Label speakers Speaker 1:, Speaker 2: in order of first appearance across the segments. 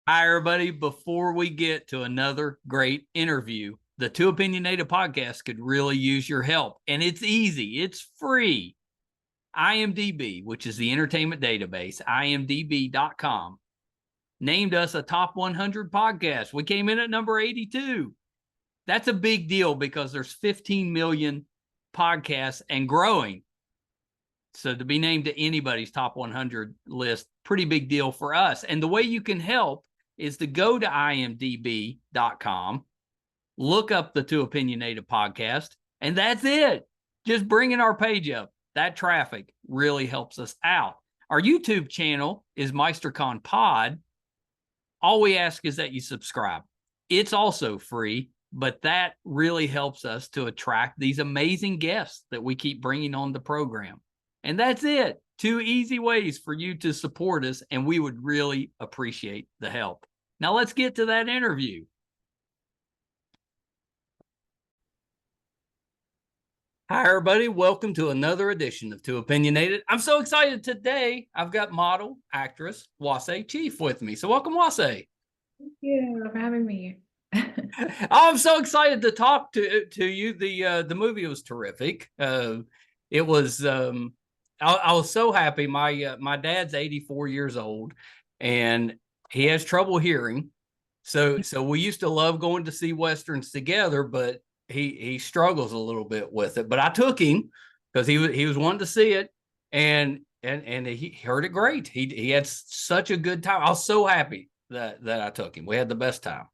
Speaker 1: Hi, everybody. Before we get to another great interview, the Too Opinionated podcast could really use your help. And it's easy, it's free. IMDb, which is the entertainment database, imdb.com, named us a top 100 podcast. We came in at number 82. That's a big deal because there's 15 million podcasts and growing. So to be named to anybody's top 100 list, pretty big deal for us. And the way you can help is to go to imdb.com, look up the Too Opinionated podcast, and that's it. Just bringing our page up. That traffic really helps us out. Our YouTube channel is MeisterCon Pod. All we ask is that you subscribe. It's also free, but that really helps us to attract these amazing guests that we keep bringing on the program. And that's it. 2 easy ways for you to support us, and we would really appreciate the help. Now let's get to that interview. Hi, everybody. Welcome to another edition of Too Opinionated. I'm so excited today. I've got model, actress, Wasé Chief with me. So welcome, Wasé.
Speaker 2: Thank you for having me.
Speaker 1: I'm so excited to talk to you. The movie was terrific. It was I was so happy. My dad's 84 years old, and he has trouble hearing. So we used to love going to see westerns together, but he struggles a little bit with it. But I took him because he was wanting to see it, and he heard it great. He had such a good time. I was so happy that I took him. We had the best time.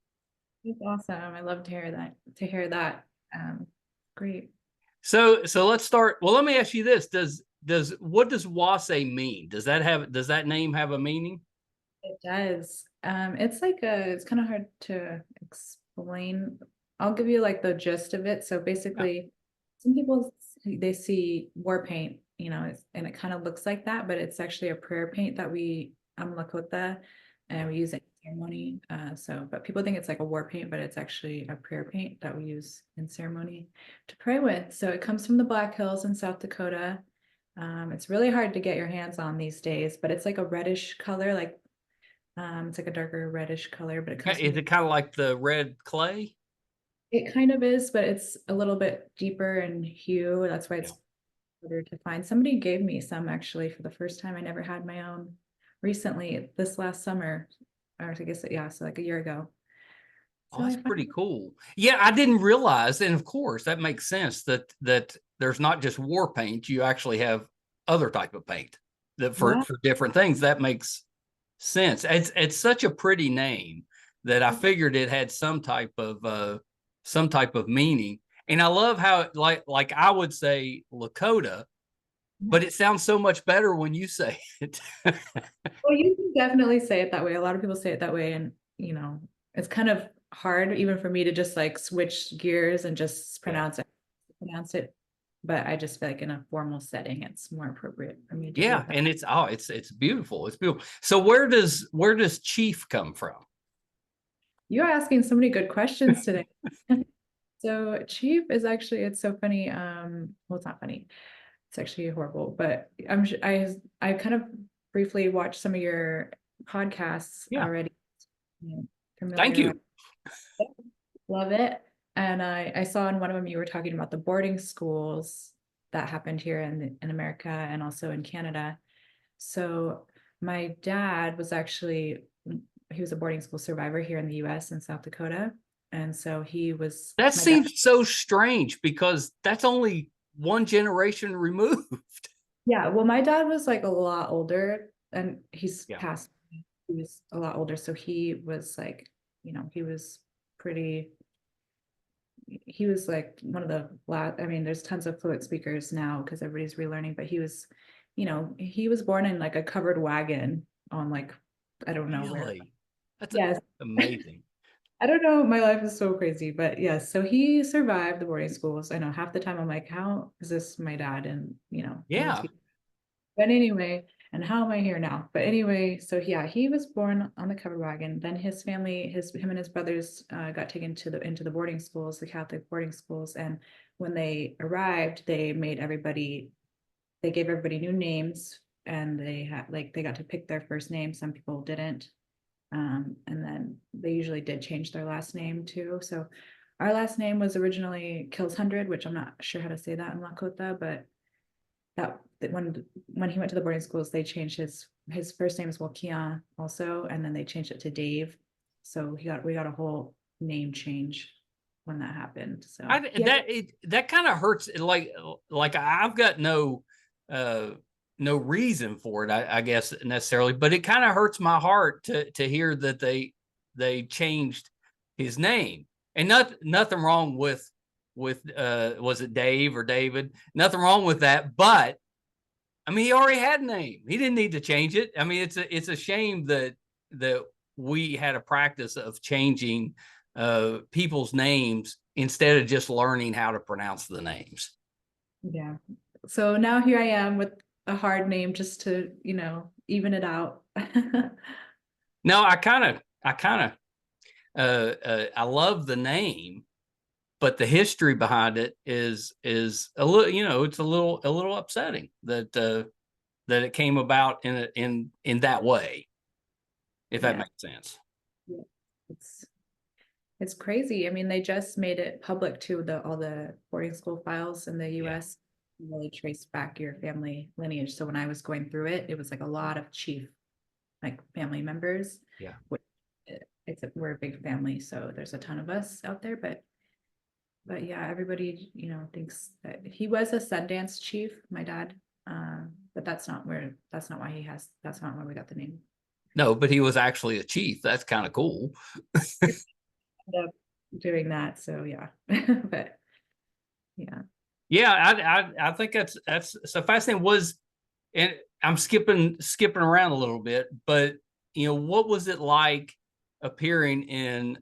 Speaker 2: That's awesome. I love to hear that. Great.
Speaker 1: So let's start. Well, let me ask you this: what does Wasé mean? Does that name have a meaning?
Speaker 2: It does. It's kind of hard to explain. I'll give you like the gist of it. So basically, some people they see war paint, and it kind of looks like that, but it's actually a prayer paint that we Lakota, and we use it in ceremony. But people think it's like a war paint, but it's actually a prayer paint that we use in ceremony to pray with. So it comes from the Black Hills in South Dakota. It's really hard to get your hands on these days, but it's like a reddish color, it's like a darker reddish color, but
Speaker 1: Is it kind of like the red clay?
Speaker 2: it kind of is, but it's a little bit deeper in hue. That's why it's harder to find. Somebody gave me some actually for the first time. I never had my own recently this last summer, or I guess so like a year ago.
Speaker 1: Oh, that's pretty cool. Yeah, I didn't realize, and of course that makes sense that there's not just war paint. You actually have other type of paint that for different things. That makes sense. It's such a pretty name that I figured it had some type of meaning. And I love how like I would say Lakota, but it sounds so much better when you say it.
Speaker 2: Well, you can definitely say it that way. A lot of people say it that way, and it's kind of hard even for me to just like switch gears and just pronounce it. But I just feel like in a formal setting, it's more appropriate for me to do that.
Speaker 1: And it's beautiful. It's beautiful. So where does Chief come from?
Speaker 2: You're asking so many good questions today. So Chief is actually, it's so funny. Well, it's not funny. It's actually horrible, but I kind of briefly watched some of your podcasts already.
Speaker 1: Thank you.
Speaker 2: Love it. And I saw in one of them you were talking about the boarding schools that happened here in America and also in Canada. So my dad was he was a boarding school survivor here in the US in South Dakota. And so
Speaker 1: that seems so strange because that's only one generation removed.
Speaker 2: Yeah, well, my dad was like a lot older and he's passed. He was a lot older. So he was like, he was like one of the last, I mean, there's tons of fluent speakers now because everybody's relearning, but he was born in like a covered wagon on like, I don't know where.
Speaker 1: That's amazing.
Speaker 2: I don't know. My life is so crazy, but yes. So he survived the boarding schools. I know half the time I'm like, how is this my dad? And but anyway, and how am I here now? But anyway, so yeah, he was born on the covered wagon. Then his family, him and his brothers got taken into the boarding schools, the Catholic boarding schools. And when they arrived, they gave everybody new names, and they got to pick their first name. Some people didn't. And then they usually did change their last name too. So our last name was originally Kills Hundred, which I'm not sure how to say that in Lakota, but that when he went to the boarding schools, they changed his first name is Wakia also, and then they changed it to Dave. So we got a whole name change when that happened. So
Speaker 1: that kind of hurts. Like I've got no reason for it, I guess necessarily, but it kind of hurts my heart to hear that they changed his name. And nothing wrong with was it Dave or David? Nothing wrong with that, but I mean, he already had a name. He didn't need to change it. I mean, it's a shame that we had a practice of changing people's names instead of just learning how to pronounce the names.
Speaker 2: Yeah. So now here I am with a hard name just to, even it out.
Speaker 1: No, I love the name, but the history behind it is a little, it's a little upsetting that it came about in that way, if that makes sense.
Speaker 2: Yeah. It's crazy. I mean, they just made it public too, all the boarding school files in the US really trace back your family lineage. So when I was going through it, it was like a lot of Chief family members.
Speaker 1: Yeah.
Speaker 2: Except we're a big family, so there's a ton of us out there, but yeah, everybody, thinks that he was a Sundance chief, my dad. But that's not why we got the name.
Speaker 1: No, but he was actually a chief. That's kind of cool.
Speaker 2: End up doing that, so yeah. But
Speaker 1: I think that's so fascinating. And I'm skipping around a little bit, but what was it like appearing in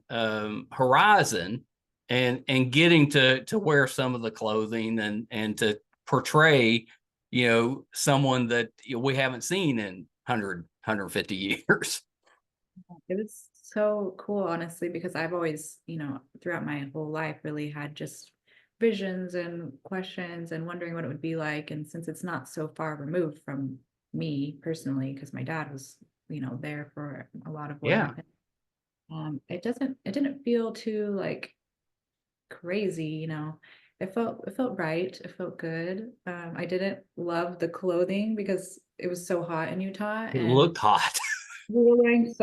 Speaker 1: Horizon and getting to wear some of the clothing and to portray someone that we haven't seen in 150 years?
Speaker 2: It was so cool, honestly, because I've always, throughout my whole life really had just visions and questions and wondering what it would be like. And since it's not so far removed from me personally, because my dad was, there for a lot of what happened. It didn't feel too like crazy, it felt right. It felt good. I didn't love the clothing because it was so hot in Utah.
Speaker 1: It looked hot.
Speaker 2: We were wearing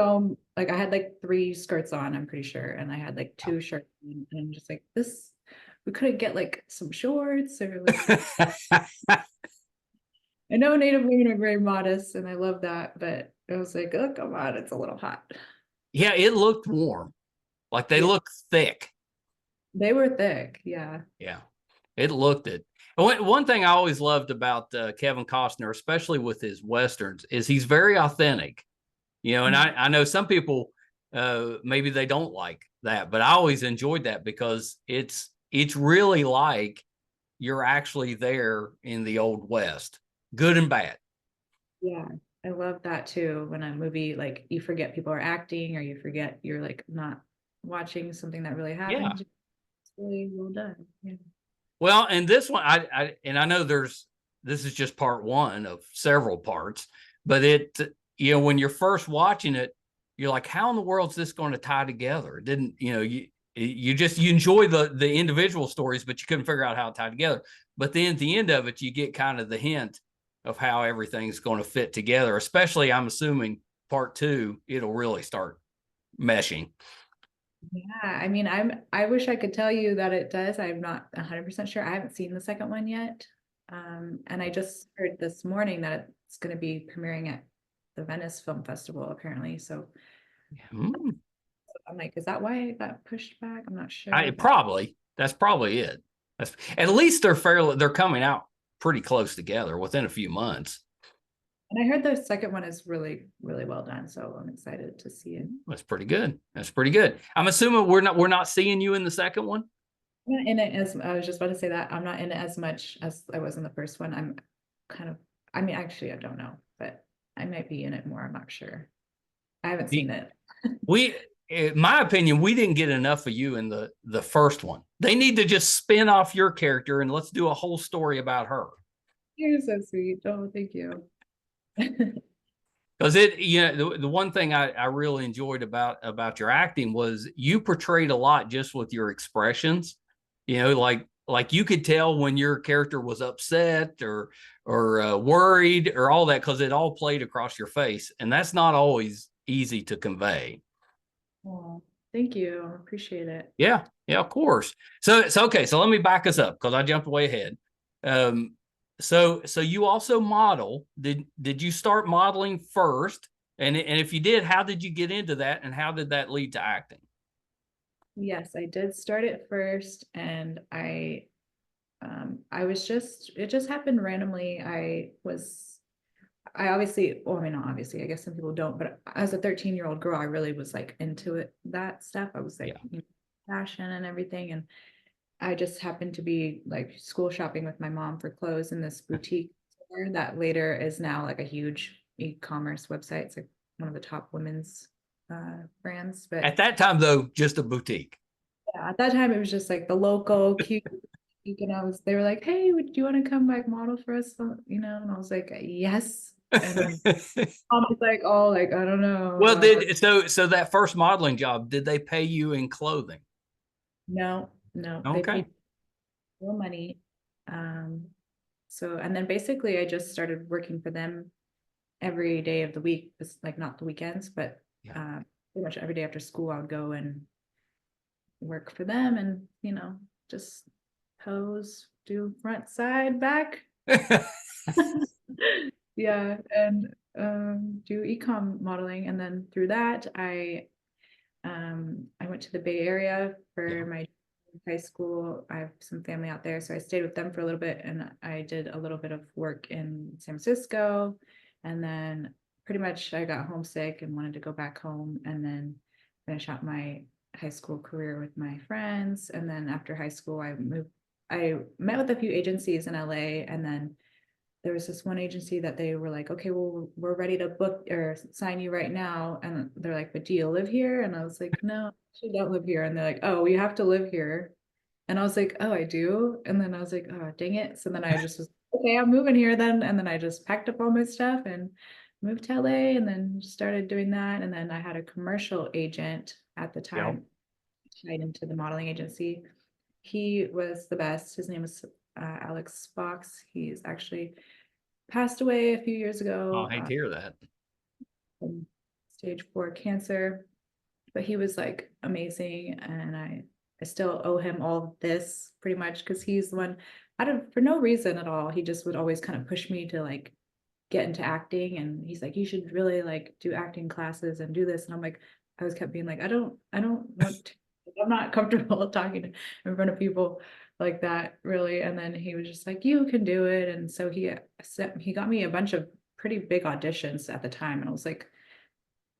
Speaker 2: I had like 3 skirts on, I'm pretty sure. And I had like 2 shirts and I'm just like this, we couldn't get like some shorts or like I know Native women are very modest and I love that, but it was like, oh, come on, it's a little hot.
Speaker 1: Yeah, it looked warm. Like they look thick.
Speaker 2: They were thick, yeah.
Speaker 1: Yeah, it looked it. One thing I always loved about Kevin Costner, especially with his Westerns, is he's very authentic. And I know some people, maybe they don't like that, but I always enjoyed that because it's really like you're actually there in the Old West, good and bad.
Speaker 2: Yeah, I love that too. When a movie, like you forget people are acting or you forget you're like not watching something that really happened.
Speaker 1: Yeah.
Speaker 2: It's really well done. Yeah.
Speaker 1: Well, and this one, I know this is just part one of several parts, but when you're first watching it, you're like, how in the world is this going to tie together? It didn't, you enjoy the individual stories, but you couldn't figure out how to tie together. But then at the end of it, you get kind of the hint of how everything's going to fit together, especially I'm assuming part 2, it'll really start meshing.
Speaker 2: Yeah, I mean, I wish I could tell you that it does. I'm not 100% sure. I haven't seen the second one yet. And I just heard this morning that it's going to be premiering at the Venice Film Festival, apparently. So I'm like, is that why it got pushed back? I'm not sure.
Speaker 1: That's probably it. At least they're coming out pretty close together within a few months.
Speaker 2: And I heard the second one is really, really well done. So I'm excited to see it.
Speaker 1: That's pretty good. I'm assuming we're not seeing you in the second one.
Speaker 2: I'm not in it I was just about to say that I'm not in it as much as I was in the first one. I'm actually, I don't know, but I might be in it more. I'm not sure. I haven't seen it.
Speaker 1: In my opinion, we didn't get enough of you in the first one. They need to just spin off your character and let's do a whole story about her.
Speaker 2: You're so sweet. Oh, thank you.
Speaker 1: Because the one thing I really enjoyed about your acting was you portrayed a lot just with your expressions. Like you could tell when your character was upset or worried or all that, because it all played across your face, and that's not always easy to convey.
Speaker 2: Oh, thank you. I appreciate it.
Speaker 1: Yeah, of course. So okay. So let me back us up because I jumped way ahead. Um, so you also model. Did you start modeling first? And if you did, how did you get into that, and how did that lead to acting?
Speaker 2: Yes, I did start it first, and I was just, it just happened randomly. I obviously, well, I mean, not obviously, I guess some people don't, but as a 13-year-old girl, I really was like into it, that stuff. I was like,
Speaker 1: Yeah.
Speaker 2: fashion and everything. And I just happened to be like school shopping with my mom for clothes in this boutique store that later is now like a huge e-commerce website. It's like one of the top women's brands. But
Speaker 1: At that time, though, just a boutique.
Speaker 2: yeah, at that time, it was just like the local cute. And they were like, hey, would you want to come like model for us? And I was like, yes. And then mom was like, oh, like, I don't know.
Speaker 1: Well, so that first modeling job, did they pay you in clothing?
Speaker 2: No, no, they
Speaker 1: Okay.
Speaker 2: paid real money. Um, and then basically I just started working for them every day of the week, like not the weekends, but
Speaker 1: Yeah.
Speaker 2: pretty much every day after school, I would go and work for them and, just pose, do front, side, back. Yeah, and do ecom modeling. And then through that, I went to the Bay Area for
Speaker 1: Yeah.
Speaker 2: my high school. I have some family out there, so I stayed with them for a little bit, and I did a little bit of work in San Francisco, and then pretty much I got homesick and wanted to go back home, and then finish out my high school career with my friends. And then after high school, I met with a few agencies in LA, and then there was this one agency that they were like, okay, well, we're ready to book or sign you right now. And they're like, but do you live here? And I was like, no, I don't live here. And they're like, oh, you have to live here. And I was like, oh, I do. And then I was like, oh, dang it. So then I just was, okay, I'm moving here then. And then I just packed up all my stuff and moved to LA and then started doing that. And then I had a commercial agent at the
Speaker 1: Yeah.
Speaker 2: time tied into the modeling agency. He was the best. His name was Alex Fox. He's actually passed away a few years
Speaker 1: Oh,
Speaker 2: ago
Speaker 1: I hate to hear that.
Speaker 2: from stage 4 cancer, but he was like amazing, and I still owe him all this pretty much because he's the one out of for no reason at all. He just would always kind of push me to like get into acting, and he's like, you should really like do acting classes and do this. And I'm like, I was kept being like, I don't want to, I'm not comfortable talking in front of people like that really. And then he was just like, you can do it. And so he got me a bunch of pretty big auditions at the time, and I was like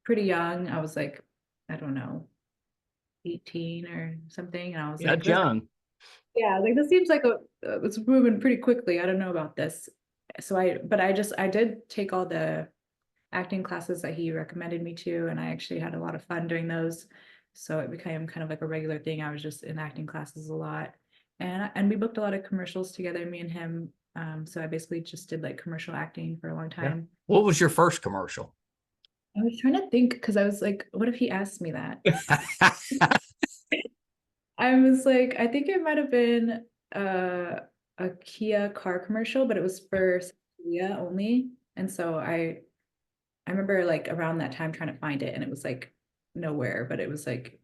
Speaker 2: pretty young. I was like, I don't know, 18 or something, and I was
Speaker 1: Yeah,
Speaker 2: like, this,
Speaker 1: John.
Speaker 2: yeah, like this seems like it's moving pretty quickly. I don't know about this. But I did take all the acting classes that he recommended me to, and I actually had a lot of fun doing those. So it became kind of like a regular thing. I was just in acting classes a lot, and we booked a lot of commercials together, me and him. So I basically just did like commercial acting for a long
Speaker 1: Yeah.
Speaker 2: time.
Speaker 1: What was your first commercial?
Speaker 2: I was trying to think because I was like, what if he asked me that? I was like, I think it might have been uh, a Kia car commercial, but it was for Kia only. And so I remember like around that time trying to find it, and it was like nowhere, but it was like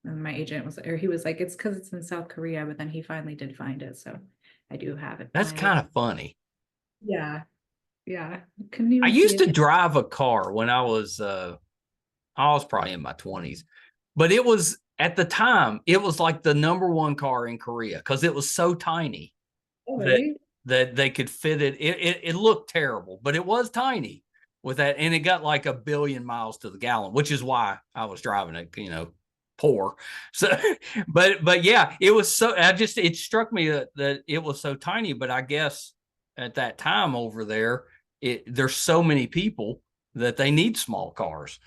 Speaker 2: and my agent was, or he was like, it's because it's in South Korea, but then he finally did find it. So I do have it.
Speaker 1: That's kind of funny.
Speaker 2: Yeah, yeah. Couldn't
Speaker 1: I
Speaker 2: even see
Speaker 1: used to
Speaker 2: it.
Speaker 1: drive a car when I was probably in my 20s, but it was at the time it was like the number one car in Korea because it was so tiny
Speaker 2: Oh,
Speaker 1: that
Speaker 2: really?
Speaker 1: they could fit it. It looked terrible, but it was tiny with that, and it got like 1 billion miles to the gallon, which is why I was driving it, poor. So, but yeah, it was so. It struck me that it was so tiny, but I guess at that time over there, there's so many people that they need small cars.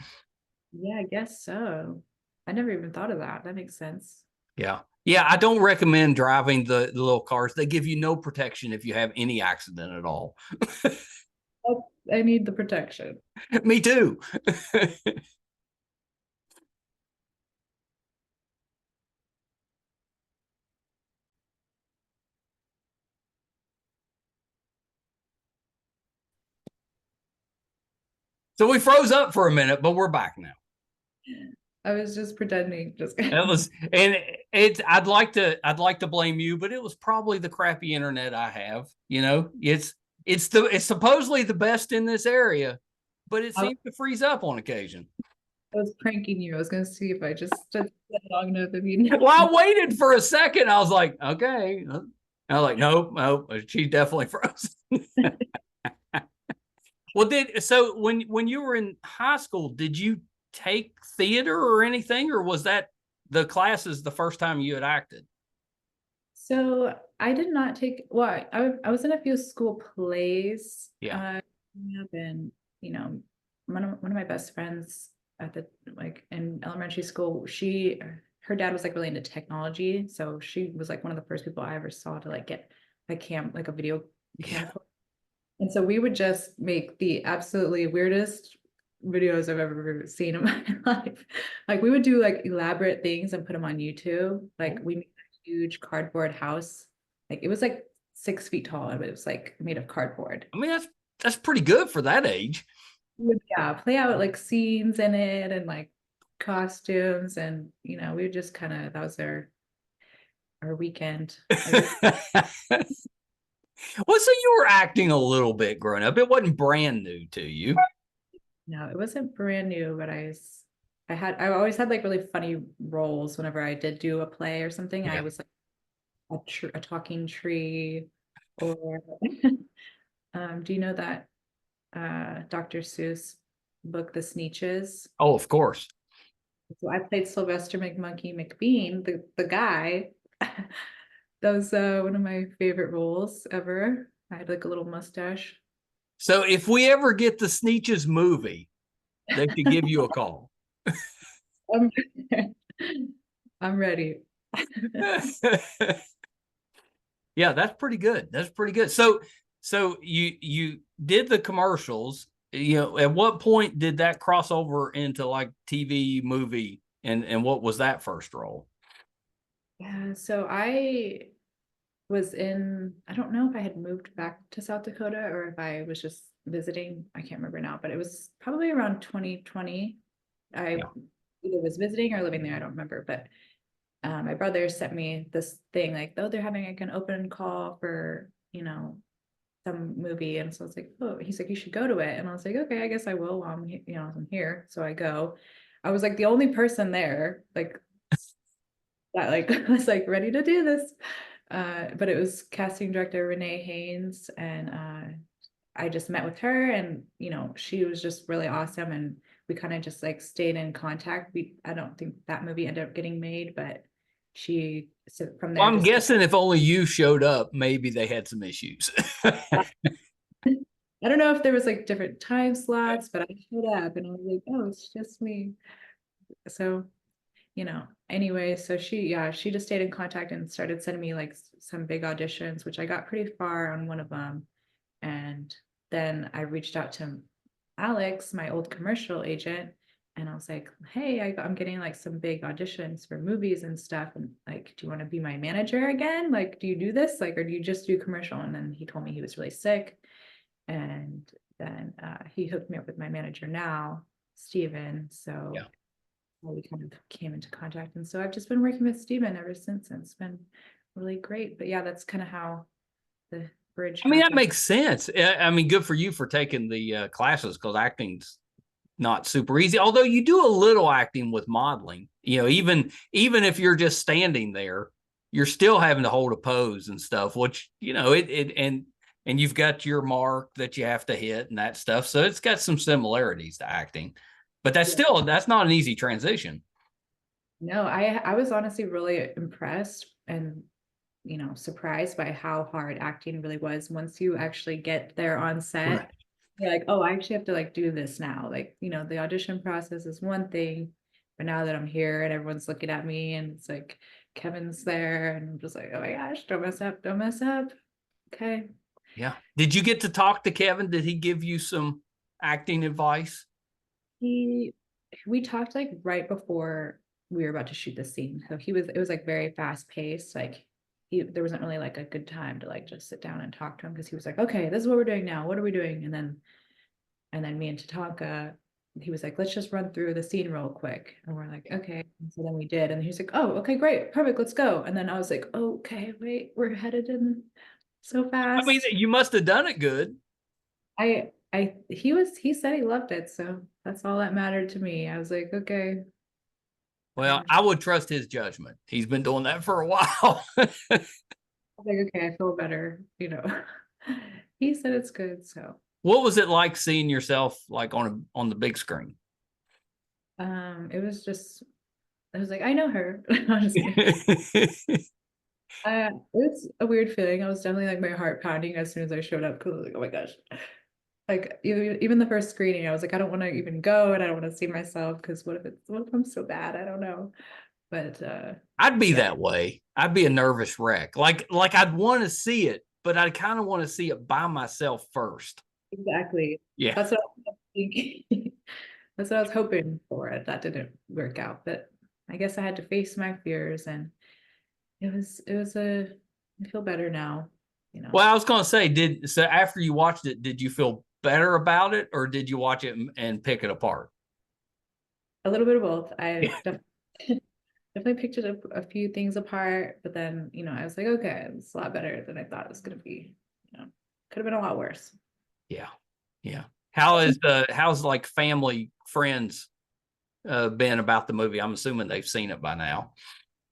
Speaker 2: Yeah, I guess so. I never even thought of that. That makes sense.
Speaker 1: Yeah. Yeah, I don't recommend driving the little cars. They give you no protection if you have any accident at all.
Speaker 2: I need the protection.
Speaker 1: Me too. So we froze up for a minute, but we're back now.
Speaker 2: I was just pretending. Just
Speaker 1: It was, and it's. I'd like to blame you, but it was probably the crappy internet I have. It's supposedly the best in this area, but it
Speaker 2: I
Speaker 1: seems to freeze up on occasion.
Speaker 2: was pranking you. I was gonna see if I just stood long enough if you know.
Speaker 1: Well, I waited for a second. I was like, okay. I was like, nope, she's definitely frozen. Well, when you were in high school, did you take theater or anything, or was that the classes the first time you had acted?
Speaker 2: So I did not take, well, I was in a few school plays,
Speaker 1: Yeah.
Speaker 2: growing up, and one of my best friends at the like in elementary school, her dad was like really into technology, so she was like one of the first people I ever saw to like get a video
Speaker 1: Yeah.
Speaker 2: camcorder. And so we would just make the absolutely weirdest videos I've ever seen in my life. Like we would do like elaborate things and put them on YouTube. Like we made a huge cardboard house. Like it was like 6 feet tall, and it was like made of cardboard.
Speaker 1: I mean, that's pretty good for that age.
Speaker 2: We would, yeah, play out like scenes in it and like costumes, and we would just kind of, that was our weekend.
Speaker 1: Well, so you were acting a little bit growing up. It wasn't brand new to you.
Speaker 2: No, it wasn't brand new, but I always had like really funny roles whenever I did do a play or something. I
Speaker 1: Yeah.
Speaker 2: was like a talking tree, or do you know that Dr. Seuss book, The Sneetches?
Speaker 1: Oh, of course.
Speaker 2: So I played Sylvester McMonkey McBean, the guy. That was one of my favorite roles ever. I had like a little mustache.
Speaker 1: So if we ever get the Sneetches movie, they could give you a call.
Speaker 2: I'm, I'm ready.
Speaker 1: Yeah, that's pretty good. That's pretty good. So you did the commercials. At what point did that cross over into like TV, movie, and what was that first role?
Speaker 2: Yeah, so I don't know if I had moved back to South Dakota or if I was just visiting. I can't remember now, but it was probably around 2020. I
Speaker 1: Yeah.
Speaker 2: either was visiting or living there. I don't remember, but my brother sent me this thing like, oh, they're having like an open call for, some movie. And so I was like, oh, he's like, you should go to it. And I was like, okay, I guess I will while I'm here. So I go. I was like the only person there, like that like was like ready to do this. But it was casting director Renee Haynes, and I just met with her, and she was just really awesome, and we kind of just like stayed in contact. I don't think that movie ended up getting made, but she, so from
Speaker 1: Well,
Speaker 2: there
Speaker 1: I'm
Speaker 2: just
Speaker 1: guessing if only you showed up, maybe they had some issues.
Speaker 2: I don't know if there was like different time slots, but I showed up and I was like, oh, it's just me. So anyway, so she just stayed in contact and started sending me like some big auditions, which I got pretty far on one of them. And then I reached out to Alex, my old commercial agent, and I was like, hey, I'm getting like some big auditions for movies and stuff. And like, do you want to be my manager again? Like, do you do this? Like, or do you just do commercial? And then he told me he was really sick. And then he hooked me up with my manager now, Steven. So
Speaker 1: Yeah.
Speaker 2: we kind of came into contact. And so I've just been working with Steven ever since, and it's been really great. But yeah, that's kind of how the bridge
Speaker 1: I mean, that
Speaker 2: happened.
Speaker 1: makes sense. I mean, good for you for taking the classes because acting's not super easy. Although you do a little acting with modeling, even if you're just standing there, you're still having to hold a pose and stuff. Which and you've got your mark that you have to hit and that stuff. So it's got some similarities to acting, but
Speaker 2: Yeah.
Speaker 1: that's not an easy transition.
Speaker 2: No, I was honestly really impressed and surprised by how hard acting really was once you actually get there on
Speaker 1: Right.
Speaker 2: set. You're like, oh, I actually have to like do this now. Like, the audition process is one thing, but now that I'm here and everyone's looking at me and it's like Kevin's there and I'm just like, oh my gosh, don't mess up, don't mess up. Okay.
Speaker 1: Yeah. Did you get to talk to Kevin? Did he give you some acting advice?
Speaker 2: We talked like right before we were about to shoot the scene. So it was like very fast paced. Like there wasn't really like a good time to like just sit down and talk to him because he was like, okay, this is what we're doing now. What are we doing? And then me and Tatanka, he was like, let's just run through the scene real quick. And we're like, okay. And so then we did. And he's like, oh, okay, great, perfect, let's go. And then I was like, okay, wait, we're headed in so
Speaker 1: I mean,
Speaker 2: fast.
Speaker 1: you must have done it good.
Speaker 2: He said he loved it, so that's all that mattered to me. I was like, okay.
Speaker 1: Well, I would trust his judgment. He's been doing that for a while.
Speaker 2: I was like, okay, I feel better, you know. He said it's good, so
Speaker 1: What was it like seeing yourself like on the big screen?
Speaker 2: it was just I was like, I know her. I'm just kidding. It's a weird feeling. I was definitely like my heart pounding as soon as I showed up because I was like, oh my gosh. Like even the first screening, I was like, I don't want to even go and I don't want to see myself because what if I'm so bad? I don't know. But
Speaker 1: I'd be
Speaker 2: yeah,
Speaker 1: that way. I'd be a nervous wreck. Like I'd want to see it, but I kind of want to see it by myself first.
Speaker 2: exactly.
Speaker 1: Yeah.
Speaker 2: That's what I was thinking. That's what I was hoping for. That didn't work out, but I guess I had to face my fears, and I feel better now, you know.
Speaker 1: Well, I was going to say, so after you watched it, did you feel better about it, or did you watch it and pick it apart?
Speaker 2: A little bit of both.
Speaker 1: Yeah.
Speaker 2: Definitely picked it up a few things apart, but then, you know, I was like, okay, it's a lot better than I thought it was gonna be. You know, could have been a lot worse.
Speaker 1: Yeah. Yeah. How's like family, friends been about the movie? I'm assuming they've seen it by now.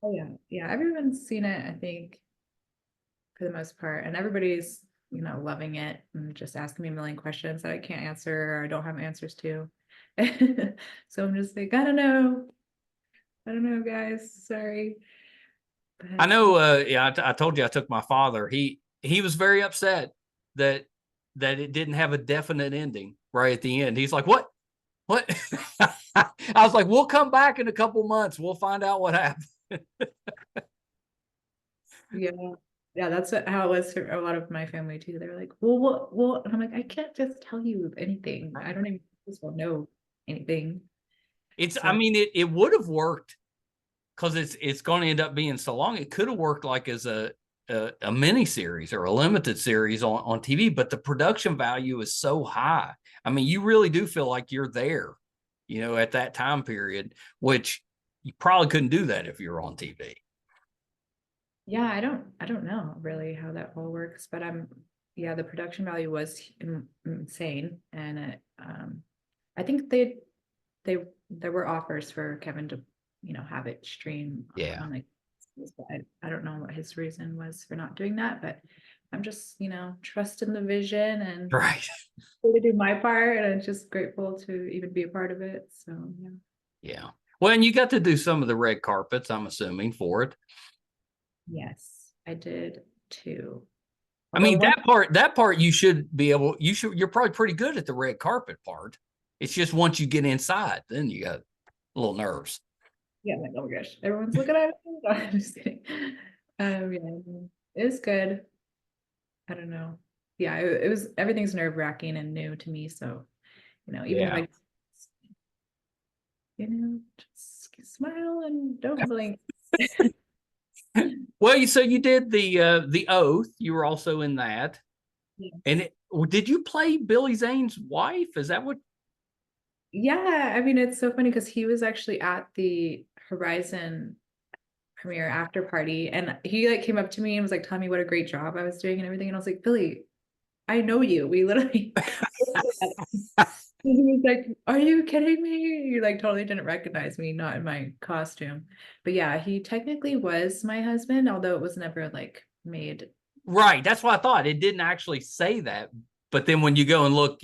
Speaker 2: Oh yeah, yeah. Everyone's seen it, I think, for the most part, and everybody's, you know, loving it and just asking me a million questions that I can't answer or I don't have answers to. So I'm just like, I don't know, guys. Sorry,
Speaker 1: I
Speaker 2: but
Speaker 1: know. Yeah, I told you I took my father. He was very upset that it didn't have a definite ending right at the end. He's like, "What? What?" I was like, "We'll come back in a couple months. We'll find out what happened."
Speaker 2: yeah, yeah. That's how it was for a lot of my family too. They're like, well, and I'm like, I can't just tell you anything. I don't even know anything.
Speaker 1: I
Speaker 2: So
Speaker 1: mean, it would have worked because it's going to end up being so long. It could have worked like as a mini series or a limited series on TV, but the production value is so high. I mean, you really do feel like you're there, at that time period, which you probably couldn't do that if you were on TV.
Speaker 2: yeah, I don't know really how that all works, but yeah, the production value was insane, and I think they there were offers for Kevin to, you know, have it stream
Speaker 1: Yeah.
Speaker 2: on like, but I don't know what his reason was for not doing that, but I'm just, you know, trusting the vision and
Speaker 1: Right.
Speaker 2: to do my part, and I'm just grateful to even be a part of it. So yeah.
Speaker 1: Yeah. Well, and you got to do some of the red carpets, I'm assuming, for it.
Speaker 2: Yes, I did too.
Speaker 1: I
Speaker 2: Although
Speaker 1: mean,
Speaker 2: one,
Speaker 1: that part you're probably pretty good at the red carpet part. It's just once you get inside, then you got a little nerves.
Speaker 2: yeah, I'm like, oh my gosh, everyone's looking at me. No, I'm just kidding. Yeah, it was good. I don't know. Yeah, it was everything's nerve-wracking and new to me. So, you know, even if
Speaker 1: Yeah.
Speaker 2: I, you know, just smile and don't blink.
Speaker 1: Well, so you did the Oath. You were also in that. And
Speaker 2: Yes.
Speaker 1: did you play Billy Zane's wife? Is that what?
Speaker 2: Yeah, I mean, it's so funny because he was actually at the Horizon premiere after party, and he like came up to me and was like telling me what a great job I was doing and everything. And I was like, Billy, I know you. We literally he was like, are you kidding me? He like totally didn't recognize me, not in my costume. But yeah, he technically was my husband, although it was never like made.
Speaker 1: Right. That's what I thought. It didn't actually say that. But then when you go and look,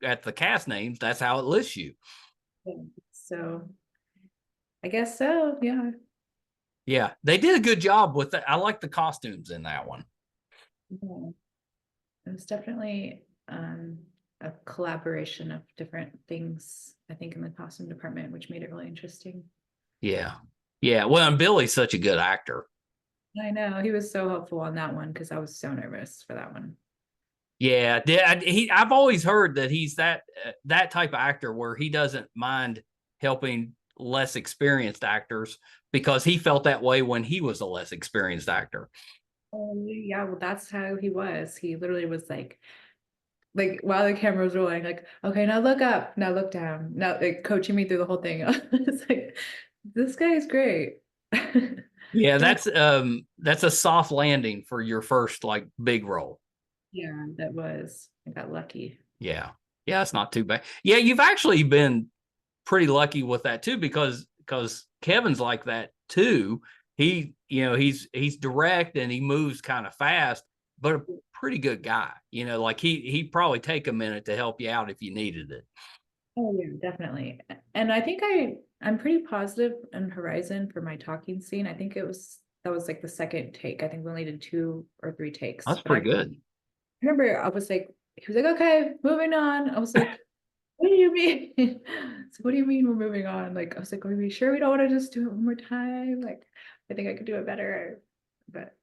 Speaker 1: at the cast names, that's how it lists you.
Speaker 2: So I guess so. Yeah.
Speaker 1: Yeah. They did a good job with it. I like the costumes in that one.
Speaker 2: Yeah. It was definitely a collaboration of different things, I think, in the costume department, which made it really interesting.
Speaker 1: Yeah. Yeah. Well, and Billy's such a good actor.
Speaker 2: I know he was so helpful on that one because I was so nervous for that one.
Speaker 1: Yeah, I've always heard that he's that type of actor where he doesn't mind helping less experienced actors because he felt that way when he was a less experienced actor.
Speaker 2: Yeah, well, that's how he was. He literally was like while the camera was rolling, like, okay, now look up, now look down, now like coaching me through the whole thing. It's like this guy is great.
Speaker 1: Yeah, that's a soft landing for your first like big role.
Speaker 2: Yeah, that was. I got lucky.
Speaker 1: Yeah. Yeah, it's not too bad. Yeah, you've actually been pretty lucky with that too because Kevin's like that too. He's direct and he moves kind of fast, but a pretty good guy. Like he'd probably take a minute to help you out if you needed it.
Speaker 2: Oh yeah, definitely. And I think I'm pretty positive in Horizon for my talking scene. I think that was like the second take. I think we only did 2 or 3 takes,
Speaker 1: That's
Speaker 2: but I
Speaker 1: pretty good.
Speaker 2: remember I was like, he was like, okay, moving on. I was like, what do you mean? So what do you mean we're moving on? Like, I was like, are we sure we don't want to just do it one more time? Like, I think I could do it better, but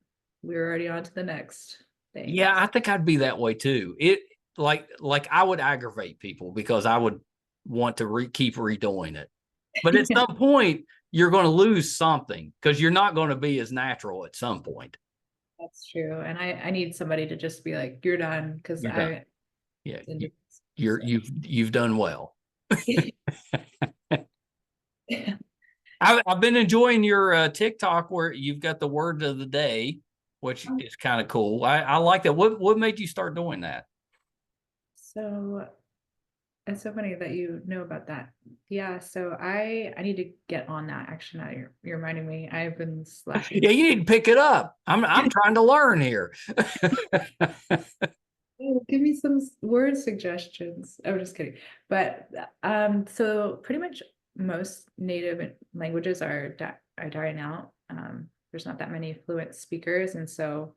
Speaker 2: we were already on to the next thing.
Speaker 1: Yeah, I think I'd be that way too. It like I would aggravate people because I would want to keep redoing it. But at some point, you're going to lose something because you're not going to be as natural at some point.
Speaker 2: That's true. And I need somebody to just be like, you're done, because
Speaker 1: You're done.
Speaker 2: I
Speaker 1: Yeah,
Speaker 2: into
Speaker 1: you're
Speaker 2: so.
Speaker 1: you've done well. I've been enjoying your TikTok where you've got the word of the day, which is kind of cool. I like that. What made you start doing that?
Speaker 2: So it's so funny that you know about that. Yeah, so I need to get on that actually. Now you're reminding me. I've been slacking.
Speaker 1: Yeah, you need to pick it up. I'm trying to learn here.
Speaker 2: Oh, give me some word suggestions. I'm just kidding. But so pretty much most native languages are dying out. There's not that many fluent speakers, and so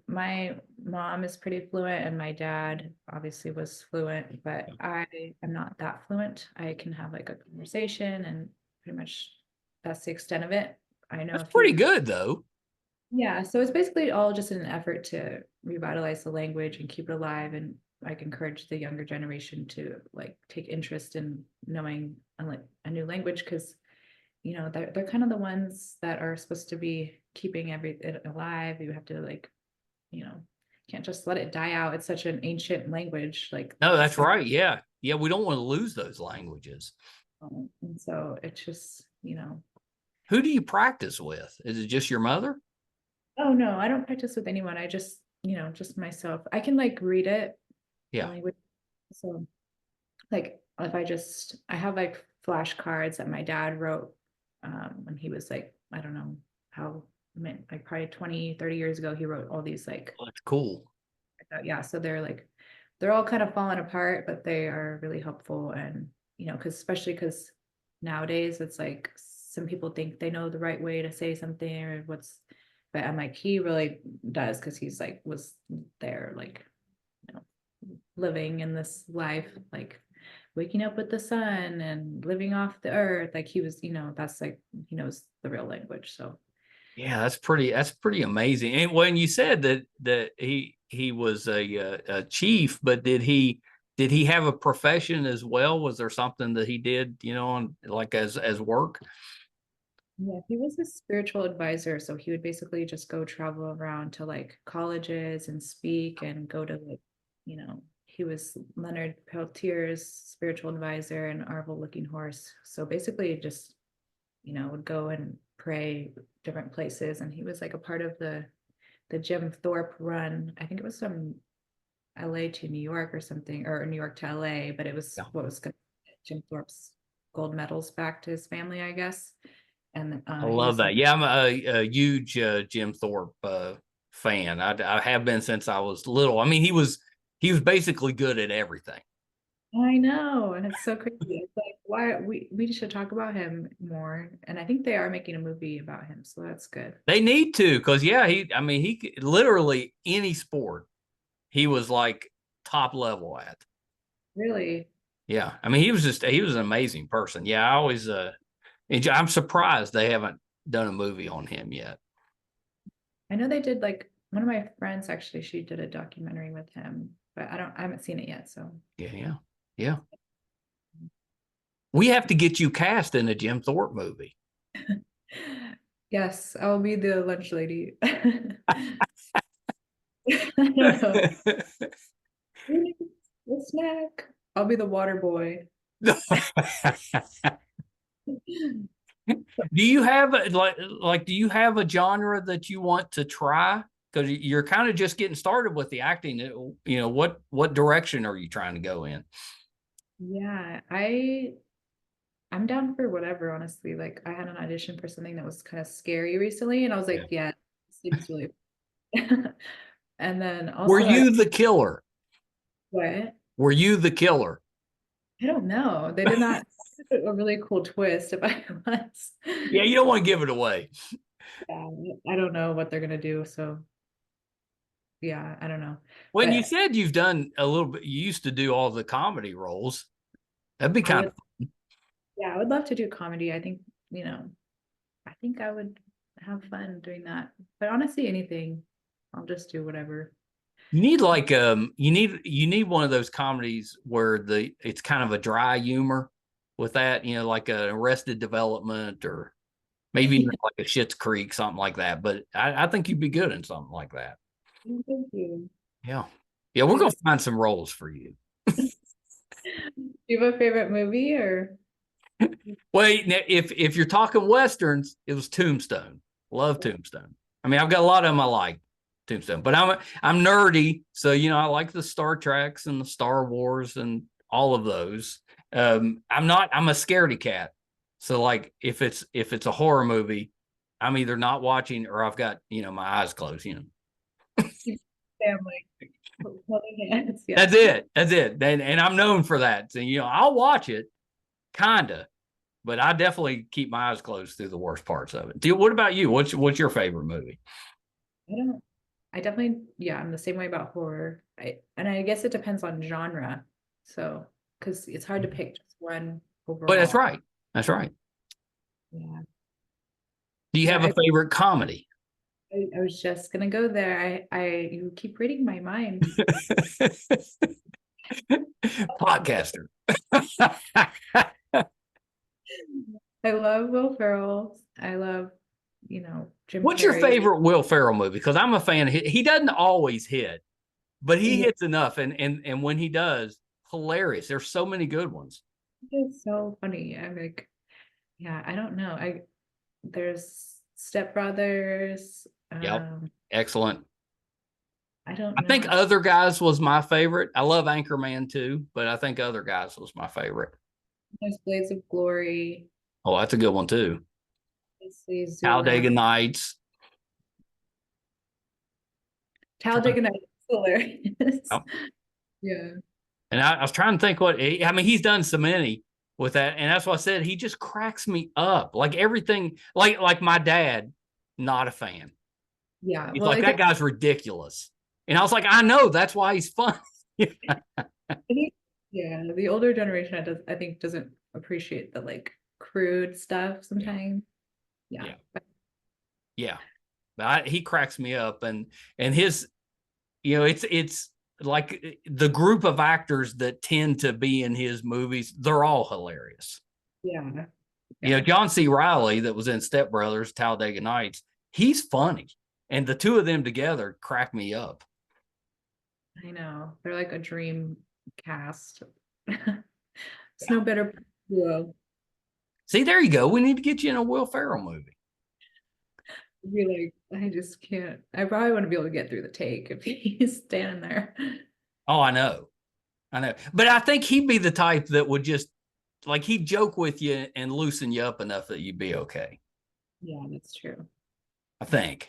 Speaker 2: my mom is pretty fluent, and my dad obviously was fluent, but I am not that fluent. I can have like a conversation, and pretty much that's the extent of it. I know
Speaker 1: That's
Speaker 2: a
Speaker 1: pretty
Speaker 2: few.
Speaker 1: good though.
Speaker 2: Yeah, so it's basically all just an effort to revitalize the language and keep it alive, and like encourage the younger generation to like take interest in knowing a new language, because they're kind of the ones that are supposed to be keeping everything alive. You have to like, you know, can't just let it die out. It's such an ancient language, like
Speaker 1: No,
Speaker 2: just
Speaker 1: that's right. Yeah. Yeah, we don't want to lose those languages.
Speaker 2: and so it's just,
Speaker 1: Who do you practice with? Is it just your mother?
Speaker 2: oh no, I don't practice with anyone. I just, just myself. I can like read it, the
Speaker 1: Yeah.
Speaker 2: language. So like if I have like flashcards that my dad wrote when he was like, I don't know how, like probably 20, 30 years ago, he wrote all these like,
Speaker 1: That's cool.
Speaker 2: yeah, so they're all kind of falling apart, but they are really helpful. And because especially because nowadays it's like some people think they know the right way to say something or but I'm like, he really does, because he's like was there, like, you know living in this life, like waking up with the sun and living off the earth. Like he was, that's like he knows the real language. So
Speaker 1: Yeah, that's pretty amazing. And when you said that he was a chief, but did he have a profession as well? Was there something that he did, on like as work?
Speaker 2: yeah, he was a spiritual advisor. So he would basically just go travel around to like colleges and speak and go to like, he was Leonard Peltier's spiritual advisor and Arvel Looking Horse. So basically just, would go and pray different places. And he was like a part of the Jim Thorpe run. I think it was from LA to New York or something, or New York to LA, but it was
Speaker 1: Yeah.
Speaker 2: what was going to Jim Thorpe's gold medals back to his family, I guess. And
Speaker 1: I
Speaker 2: he
Speaker 1: love
Speaker 2: was
Speaker 1: that. Yeah, I'm a huge Jim Thorpe fan. I have been since I was little. I mean, he was basically good at everything.
Speaker 2: I know, and it's so crazy. It's like why we should talk about him more. And I think they are making a movie about him, so that's good.
Speaker 1: They need to, because yeah, I mean, literally any sport he was like top level at.
Speaker 2: Really,
Speaker 1: Yeah, I mean, he was an amazing person. Yeah, I always I'm surprised they haven't done a movie on him yet.
Speaker 2: I know they did like one of my friends actually, she did a documentary with him, but I haven't seen it yet. So
Speaker 1: Yeah. We have to get you cast in a Jim Thorpe movie.
Speaker 2: yes, I'll be the lunch lady. I don't know. The snack. I'll be the water boy.
Speaker 1: Do you have do you have a genre that you want to try? Because you're kind of just getting started with the acting. You know, what direction are you trying to go in?
Speaker 2: Yeah, I'm down for whatever, honestly. Like I had an audition for something that was kind of scary recently, and I was like, yeah, this seems really and then
Speaker 1: Were
Speaker 2: also
Speaker 1: you the killer?
Speaker 2: what?
Speaker 1: Were you the killer?
Speaker 2: I don't know. They did not a really cool twist if I was.
Speaker 1: Yeah, you don't want to give it away.
Speaker 2: Yeah, I don't know what they're gonna do. So yeah, I don't know.
Speaker 1: When you
Speaker 2: But
Speaker 1: said you've done a little bit, you used to do all the comedy roles. That'd be
Speaker 2: I
Speaker 1: kind
Speaker 2: would,
Speaker 1: of
Speaker 2: yeah, I would love to do comedy. I think, I think I would have fun doing that. But honestly, anything, I'll just do whatever.
Speaker 1: you need you need one of those comedies where it's kind of a dry humor with that, you know, like an Arrested Development or maybe even like a Schitt's Creek, something like that. But I think you'd be good in something like that.
Speaker 2: Thank you.
Speaker 1: Yeah. Yeah, we're gonna find some roles for you.
Speaker 2: Do you have a favorite movie or?
Speaker 1: Wait, if you're talking westerns, it was Tombstone. Love Tombstone. I mean, I've got a lot of them I like Tombstone, but I'm nerdy, so you know I like the Star Treks and the Star Wars and all of those. I'm a scaredy cat, so like if it's a horror movie, I'm either not watching or I've got my eyes closed.
Speaker 2: Family. Holding hands, yeah.
Speaker 1: That's it. That's it. And I'm known for that. So I'll watch it, kinda. But I definitely keep my eyes closed through the worst parts of it. What about you? What's your favorite movie?
Speaker 2: I don't, I definitely, yeah, I'm the same way about horror. And I guess it depends on genre. So, because it's hard to pick just one
Speaker 1: But that's
Speaker 2: overall.
Speaker 1: right. That's right.
Speaker 2: Yeah.
Speaker 1: Do you
Speaker 2: Yeah.
Speaker 1: have a favorite comedy?
Speaker 2: I was just gonna go there. You keep reading my mind.
Speaker 1: Podcaster.
Speaker 2: I love Will Ferrell. I love, Jim
Speaker 1: What's your
Speaker 2: Carrey.
Speaker 1: favorite Will Ferrell movie? Because I'm a fan. He doesn't always hit, but he
Speaker 2: Yeah,
Speaker 1: hits enough. And when he does, hilarious. There's so many good ones.
Speaker 2: it's so funny. I'm like, yeah, I don't know. There's Step Brothers.
Speaker 1: Yep. Excellent.
Speaker 2: I don't
Speaker 1: I think
Speaker 2: know.
Speaker 1: Other Guys was my favorite. I love Anchorman too, but I think Other Guys was my favorite.
Speaker 2: There's Blades of Glory.
Speaker 1: Oh, that's a good one too.
Speaker 2: Obviously, Zoolander.
Speaker 1: Talladega Nights.
Speaker 2: Talladega Nights is hilarious.
Speaker 1: Yep.
Speaker 2: Yeah.
Speaker 1: And I was trying to think I mean, he's done so many with that. And that's why I said he just cracks me up. Like everything, like my dad, not a fan.
Speaker 2: Yeah.
Speaker 1: He's
Speaker 2: Well,
Speaker 1: like, that guy's ridiculous. And I was like, I know, that's why he's fun.
Speaker 2: I think, yeah, the older generation, I think, doesn't appreciate the like crude stuff sometimes. Yeah.
Speaker 1: Yeah. Yeah. But he cracks me up. And his, it's like the group of actors that tend to be in his movies, they're all hilarious.
Speaker 2: Yeah.
Speaker 1: John C. Reilly, that was in Step Brothers, Talladega Nights, he's funny. And the two of them together crack me up.
Speaker 2: I know. They're like a dream cast. It's no better duo.
Speaker 1: See, there you go. We need to get you in a Will Ferrell movie.
Speaker 2: Be like, I just can't. I probably wouldn't be able to get through the take if he's standing there.
Speaker 1: Oh, I know. But I think he'd be the type that would just, like, he'd joke with you and loosen you up enough that you'd be okay.
Speaker 2: Yeah, that's true.
Speaker 1: I think.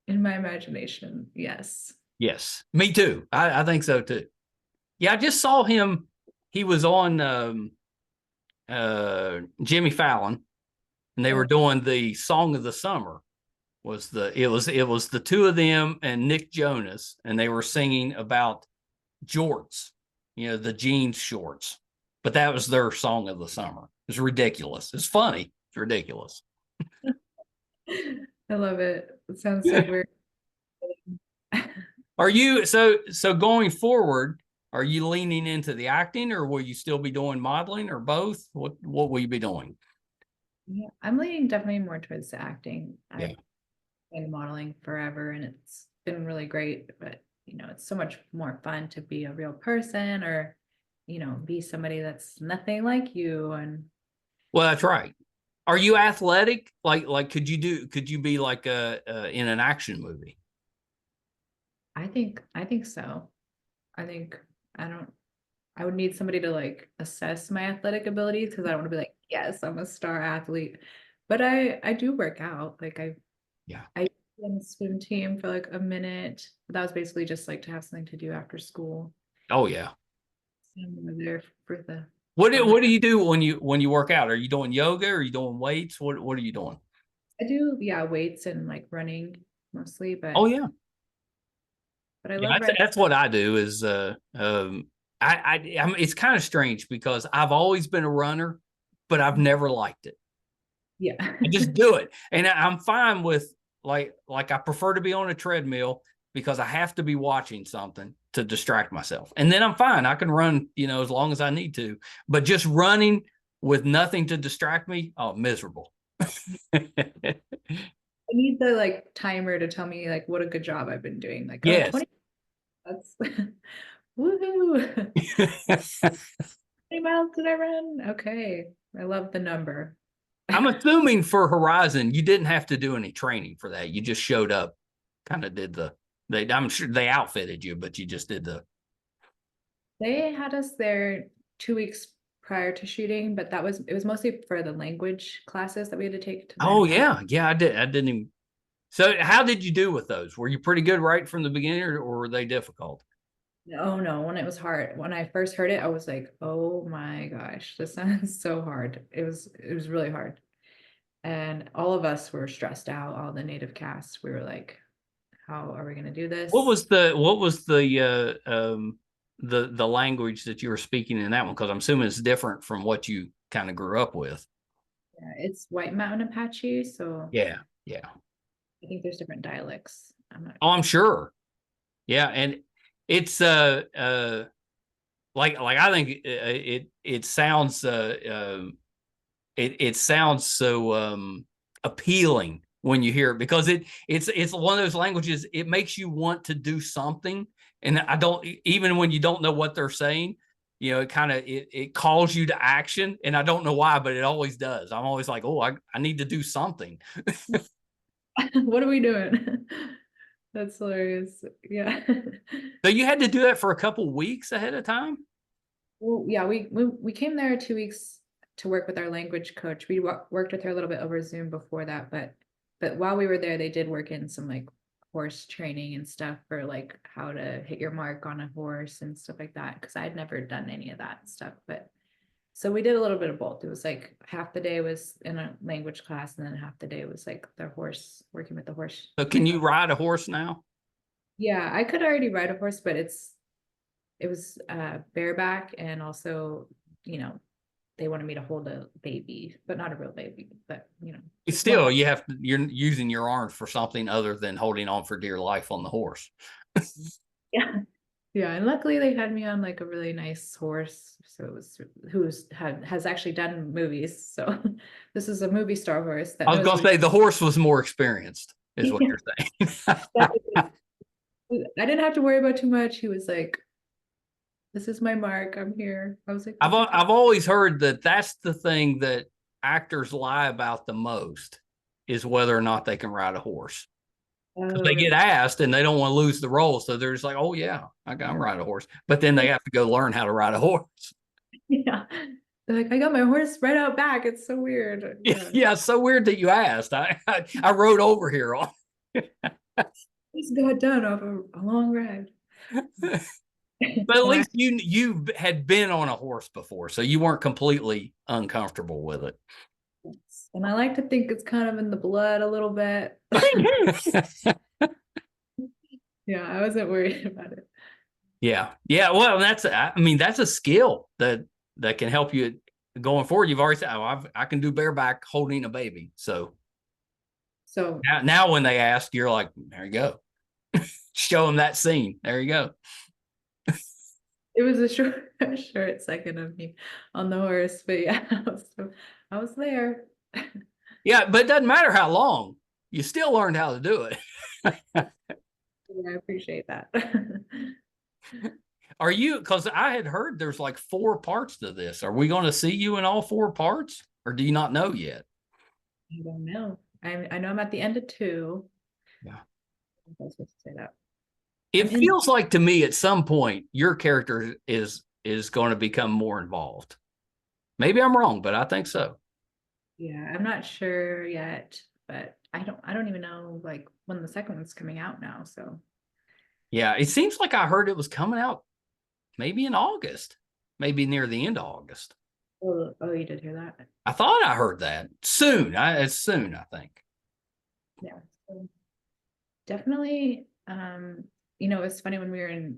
Speaker 2: In my imagination, yes.
Speaker 1: Yes, me too. I think so too. Yeah, I just saw him. He was on Jimmy Fallon, and they were doing the song of the summer. It was the two of them and Nick Jonas, and they were singing about jorts, the jeans shorts. But that was their song of the summer. It's ridiculous. It's funny. It's ridiculous.
Speaker 2: I love it. It sounds so weird.
Speaker 1: Are you so going forward? Are you leaning into the acting, or will you still be doing modeling, or both? What will you be doing?
Speaker 2: Yeah, I'm leaning definitely more towards the acting.
Speaker 1: Yeah.
Speaker 2: I've been modeling forever and it's been really great, but it's so much more fun to be a real person or, be somebody that's nothing like you. And
Speaker 1: Well, that's right. Are you athletic? Like could you be like in an action movie?
Speaker 2: I think so. I think I don't I would need somebody to like assess my athletic abilities because I don't want to be like, yes, I'm a star athlete. But I do work out. Like
Speaker 1: Yeah.
Speaker 2: I was on the swim team for like a minute. That was basically just like to have something to do after school.
Speaker 1: Oh yeah.
Speaker 2: And we were there for the
Speaker 1: What
Speaker 2: summer.
Speaker 1: do you do when you work out? Are you doing yoga? Are you doing weights? What are you doing?
Speaker 2: I do, yeah, weights and like running mostly,
Speaker 1: Oh
Speaker 2: but
Speaker 1: yeah.
Speaker 2: I
Speaker 1: Yeah,
Speaker 2: love riding.
Speaker 1: that's what I do is I mean, it's kind of strange because I've always been a runner, but I've never liked it.
Speaker 2: Yeah.
Speaker 1: I just do it. And I'm fine with like I prefer to be on a treadmill because I have to be watching something to distract myself. And then I'm fine. I can run, as long as I need to. But just running with nothing to distract me, oh, miserable.
Speaker 2: I need the like timer to tell me like what a good job I've been doing. Like, oh,
Speaker 1: Yes.
Speaker 2: 20, that's woohoo. 20 miles did I run? Okay. I love the number.
Speaker 1: I'm assuming for Horizon, you didn't have to do any training for that. You just showed up, kind of did I'm sure they outfitted you, but you just did the.
Speaker 2: They had us there 2 weeks prior to shooting, but it was mostly for the language classes that we had to take to learn
Speaker 1: Oh
Speaker 2: how to.
Speaker 1: yeah, yeah, I did. I didn't even. So how did you do with those? Were you pretty good right from the beginning, or were they difficult?
Speaker 2: Oh no, when it was hard. When I first heard it, I was like, oh my gosh, this sounds so hard. It was really hard. And all of us were stressed out, all the native cast. We were like, how are we gonna do this?
Speaker 1: What was the language that you were speaking in that one? Because I'm assuming it's different from what you kind of grew up with.
Speaker 2: Yeah, it's White Mountain Apache, so
Speaker 1: Yeah, yeah.
Speaker 2: I think there's different dialects. I'm not
Speaker 1: Oh, I'm sure. Yeah, and it's like I think it sounds it sounds so appealing when you hear it because it's one of those languages. It makes you want to do something, and I don't even when you don't know what they're saying. It kind of it calls you to action, and I don't know why, but it always does. I'm always like, oh, I need to do something.
Speaker 2: what are we doing? That's hilarious. Yeah.
Speaker 1: So you had to do that for a couple weeks ahead of time.
Speaker 2: Well, yeah, we came there 2 weeks to work with our language coach. We worked with her a little bit over Zoom before that, but while we were there, they did work in some like horse training and stuff for like how to hit your mark on a horse and stuff like that. Because I'd never done any of that stuff, but so we did a little bit of both. It was like half the day was in a language class, and then half the day was like the horse working with the horse.
Speaker 1: So can you ride a horse now?
Speaker 2: Yeah, I could already ride a horse, but it was bareback and also, they wanted me to hold a baby, but not a real baby, but
Speaker 1: It's
Speaker 2: just one.
Speaker 1: still you're using your arms for something other than holding on for dear life on the horse.
Speaker 2: Yeah. Yeah. And luckily they had me on like a really nice horse. So it was has actually done movies. So this is a movie star horse
Speaker 1: I
Speaker 2: that
Speaker 1: was
Speaker 2: knows
Speaker 1: going to
Speaker 2: what
Speaker 1: say the horse was more experienced, is what
Speaker 2: yeah,
Speaker 1: you're saying.
Speaker 2: I didn't have to worry about too much. He was like, this is my mark. I'm here. I was like, okay.
Speaker 1: I've always heard that that's the thing that actors lie about the most is whether or not they can ride a horse. Because
Speaker 2: Oh,
Speaker 1: they get
Speaker 2: really?
Speaker 1: asked and they don't want to lose the role, so they're just like, "Oh yeah, I can ride a horse," but then they have to go learn how to ride a horse.
Speaker 2: Yeah. They're like, I got my horse right out back. It's so weird. Yeah.
Speaker 1: Yeah, it's so weird that you asked. I rode over here on.
Speaker 2: Just got done off a long ride.
Speaker 1: But at
Speaker 2: And I
Speaker 1: least you had been on a horse before, so you weren't completely uncomfortable with it.
Speaker 2: and I like to think it's kind of in the blood a little bit. Yeah, I wasn't worried about it.
Speaker 1: Yeah, yeah. Well, I mean that's a skill that can help you going forward. You've already said, "Oh, I can do bareback holding a baby." So
Speaker 2: So
Speaker 1: Now when they ask, you're like, there you go. Show them that scene. There you go.
Speaker 2: it was a short second of me on the horse, but yeah, I was there.
Speaker 1: Yeah, but it doesn't matter how long. You still learned how to do it.
Speaker 2: Yeah, I appreciate that.
Speaker 1: Are you, because I had heard there's like 4 parts to this. Are we going to see you in all 4 parts, or do you not know yet?
Speaker 2: I don't know. I know I'm at the end of 2.
Speaker 1: Yeah.
Speaker 2: I was supposed to say that.
Speaker 1: It
Speaker 2: I'm in.
Speaker 1: feels like to me at some point your character is going to become more involved. Maybe I'm wrong, but I think so.
Speaker 2: Yeah, I'm not sure yet, but I don't even know like when the second one's coming out now. So
Speaker 1: Yeah, it seems like I heard it was coming out maybe in August, maybe near the end of August.
Speaker 2: oh, you did hear that?
Speaker 1: I thought I heard that soon. It's soon, I think.
Speaker 2: Yeah. So definitely. It's funny when we were in,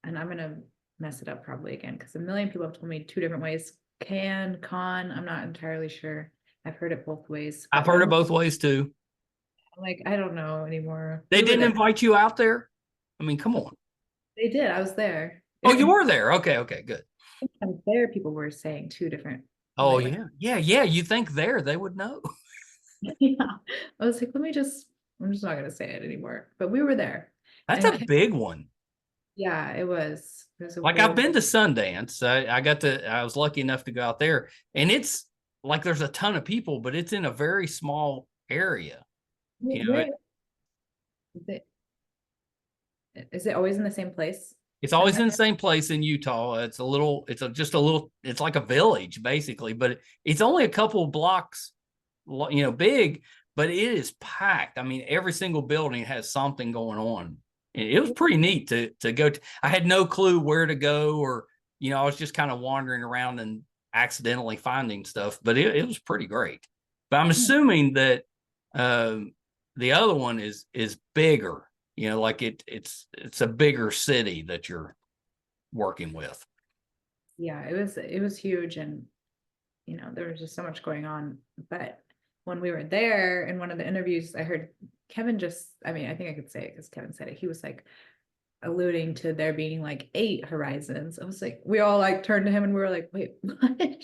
Speaker 2: and I'm gonna mess it up probably again because a million people have told me 2 different ways. Con. I'm not entirely sure. I've heard it both ways,
Speaker 1: I've
Speaker 2: but
Speaker 1: heard it both ways too.
Speaker 2: I'm like, I don't know anymore.
Speaker 1: They
Speaker 2: We were
Speaker 1: didn't
Speaker 2: there.
Speaker 1: invite you out there. I mean, come on.
Speaker 2: They did. I was there.
Speaker 1: Oh, you were there. Okay, good.
Speaker 2: I was there. People were saying 2 different
Speaker 1: Oh
Speaker 2: ways.
Speaker 1: yeah. You think they would know?
Speaker 2: Yeah. I was like, I'm just not gonna say it anymore. But we were there.
Speaker 1: That's
Speaker 2: And
Speaker 1: a big one.
Speaker 2: yeah, it was. It was a
Speaker 1: Like I've
Speaker 2: real
Speaker 1: been to Sundance. I was lucky enough to go out there, and it's like there's a ton of people, but it's in a very small area.
Speaker 2: where is it? Is it always in the same place?
Speaker 1: It's always in the same place in Utah. Just a little, it's like a village basically, but it's only a couple of blocks, big, but it is packed. I mean, every single building has something going on. And it was pretty neat to go to. I had no clue where to go, or, I was just kind of wandering around and accidentally finding stuff, but it was pretty great. But I'm assuming that the other one is bigger. Like it's a bigger city that you're working with.
Speaker 2: Yeah, it was huge, and there was just so much going on. But when we were there in one of the interviews, I heard Kevin I mean, I think I could say it because Kevin said it. He was like alluding to there being like 8 horizons. I was like, we all like turned to him and we were like, wait, what?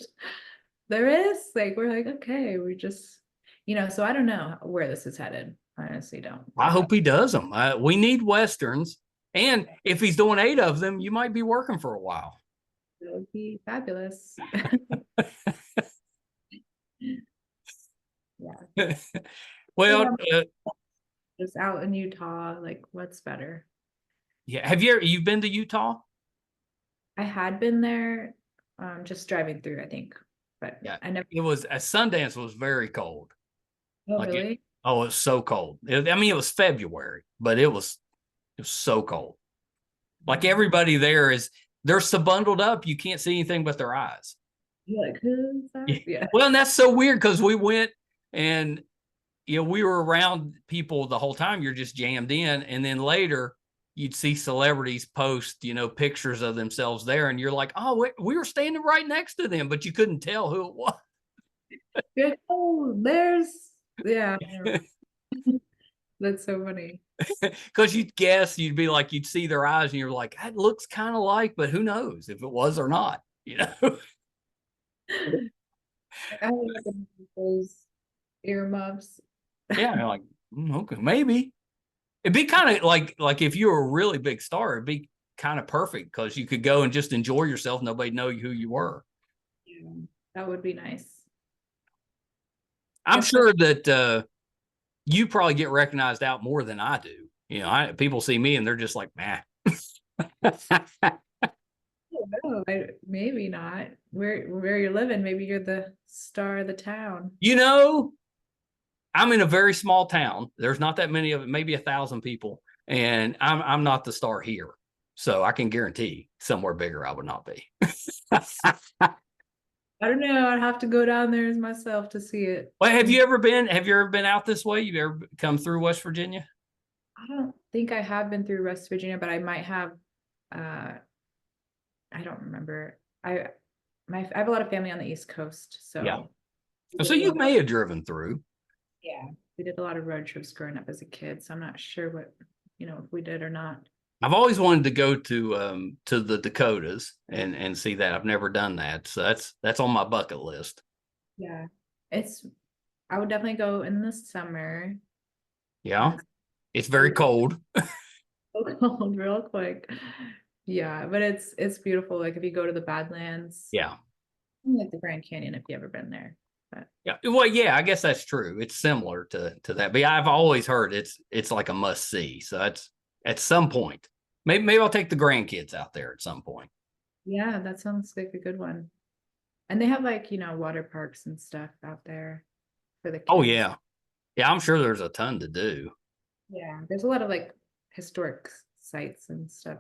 Speaker 2: There is? Like, we're like, okay, we just, so I don't know where this is headed. I honestly don't.
Speaker 1: I hope he does them. We need Westerns. And if he's doing 8 of them, you might be working for a while.
Speaker 2: It would be fabulous. Yeah.
Speaker 1: Well,
Speaker 2: Just out in Utah, like what's better?
Speaker 1: yeah. You've been to Utah?
Speaker 2: I had been there, just driving through, I think, but
Speaker 1: Yeah.
Speaker 2: I never.
Speaker 1: It was Sundance was very cold.
Speaker 2: Oh,
Speaker 1: Like
Speaker 2: really?
Speaker 1: it was so cold. I mean, it was February, but it was so cold. Like everybody there they're so bundled up, you can't see anything but their eyes.
Speaker 2: You're like, who's that? Yeah.
Speaker 1: Well, and that's so weird because we went and we were around people the whole time. You're just jammed in, and then later you'd see celebrities post, pictures of themselves there, and you're like, oh, we were standing right next to them, but you couldn't tell who it was.
Speaker 2: You're like, oh, yeah. That's so funny.
Speaker 1: Because you'd be like, you'd see their eyes, and you're like, that looks kind of like, but who knows if it was or not,
Speaker 2: I like those earmuffs.
Speaker 1: Yeah, like, okay, maybe. It'd be kind of like if you were a really big star, it'd be kind of perfect because you could go and just enjoy yourself. Nobody know who you were.
Speaker 2: Yeah, that would be nice.
Speaker 1: I'm sure that you probably get recognized out more than I do. People see me and they're just like, man.
Speaker 2: Oh, maybe not. Where you're living, maybe you're the star of the town.
Speaker 1: I'm in a very small town. There's not that many of it, maybe 1,000 people, and I'm not the star here. So I can guarantee somewhere bigger I would not be.
Speaker 2: I don't know. I'd have to go down there as myself to see it.
Speaker 1: Well, have you ever been out this way? You've ever come through West Virginia?
Speaker 2: I don't think I have been through West Virginia, but I might have. I don't remember. I have a lot of family on the East Coast, so
Speaker 1: yeah. So you may have driven through.
Speaker 2: Yeah, We did a lot of road trips growing up as a kid, so I'm not sure what, if we did or not.
Speaker 1: I've always wanted to go to the Dakotas and see that. I've never done that, so that's on my bucket list.
Speaker 2: Yeah, I would definitely go in the summer.
Speaker 1: Yeah, it's very cold.
Speaker 2: Cold real quick. Yeah, but it's beautiful. Like if you go to the Badlands,
Speaker 1: Yeah,
Speaker 2: like the Grand Canyon, if you ever been there. But
Speaker 1: yeah. Well, yeah, I guess that's true. It's similar to that, but yeah, I've always heard it's like a must see. So that's at some point. Maybe I'll take the grandkids out there at some point.
Speaker 2: yeah, that sounds like a good one. And they have like, water parks and stuff out there for the
Speaker 1: Oh
Speaker 2: kids.
Speaker 1: yeah, yeah. I'm sure there's a ton to do.
Speaker 2: Yeah, there's a lot of like historic sites and stuff.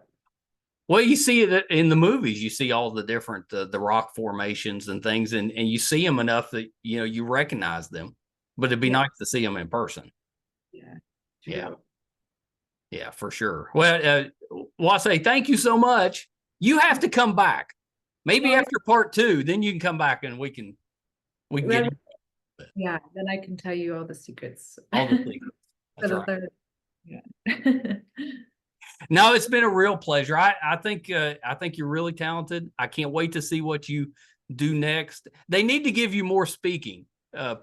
Speaker 1: Well, you see it in the movies. You see all the different the rock formations and things, and you see them enough that you recognize them. But it'd be
Speaker 2: Yeah,
Speaker 1: nice to see them in person.
Speaker 2: yeah,
Speaker 1: Yeah,
Speaker 2: true.
Speaker 1: yeah, for sure. Well, Wasé, thank you so much. You have to come back. Maybe
Speaker 2: Well,
Speaker 1: after part 2, then you can come back and we can get
Speaker 2: yeah, then I can tell you all the secrets.
Speaker 1: all the secrets.
Speaker 2: For
Speaker 1: That's
Speaker 2: the
Speaker 1: right.
Speaker 2: third. Yeah.
Speaker 1: No, it's been a real pleasure. I think you're really talented. I can't wait to see what you do next. They need to give you more speaking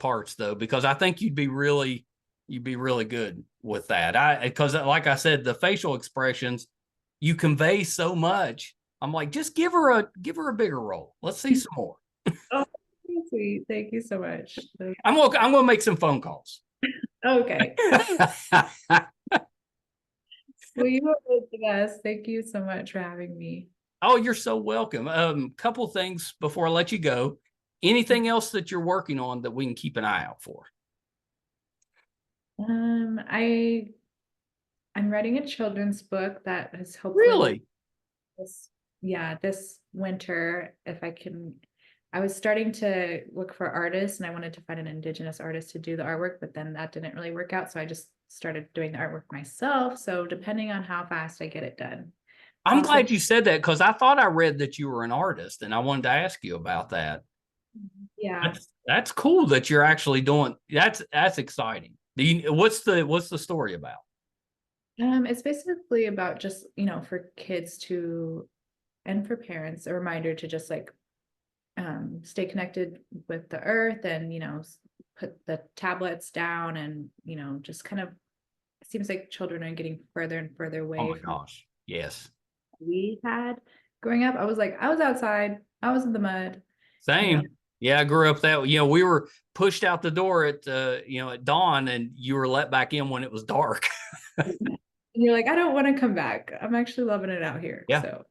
Speaker 1: parts though, because I think you'd be really good with that. Because like I said, the facial expressions, you convey so much. I'm like, just give her a bigger role. Let's see some more.
Speaker 2: Oh, sweet. Thank you so much.
Speaker 1: I'm gonna make some phone calls.
Speaker 2: Okay. Well, you were the best. Thank you so much for having me.
Speaker 1: Oh, you're so welcome. Couple things before I let you go. Anything else that you're working on that we can keep an eye out for?
Speaker 2: I'm writing a children's book that is hopefully
Speaker 1: Really?
Speaker 2: this winter, if I can. I was starting to look for artists and I wanted to find an Indigenous artist to do the artwork, but then that didn't really work out. So I just started doing the artwork myself. So depending on how fast I get it done.
Speaker 1: I'm
Speaker 2: Also,
Speaker 1: glad you said that because I thought I read that you were an artist and I wanted to ask you about that.
Speaker 2: yeah.
Speaker 1: That's cool that you're actually doing that's exciting. What's the story about?
Speaker 2: It's basically about just, for kids to, and for parents, a reminder to just like stay connected with the earth and, put the tablets down and, just kind of, it seems like children are getting further and further
Speaker 1: Oh
Speaker 2: away
Speaker 1: my
Speaker 2: from
Speaker 1: gosh. Yes.
Speaker 2: what we had growing up. I was outside, I was in the mud, you know,
Speaker 1: Same. Yeah, I grew up that we were pushed out the door at dawn and you were let back in when it was dark.
Speaker 2: and you're like, I don't want to come back. I'm actually loving it out here.
Speaker 1: Yeah.
Speaker 2: So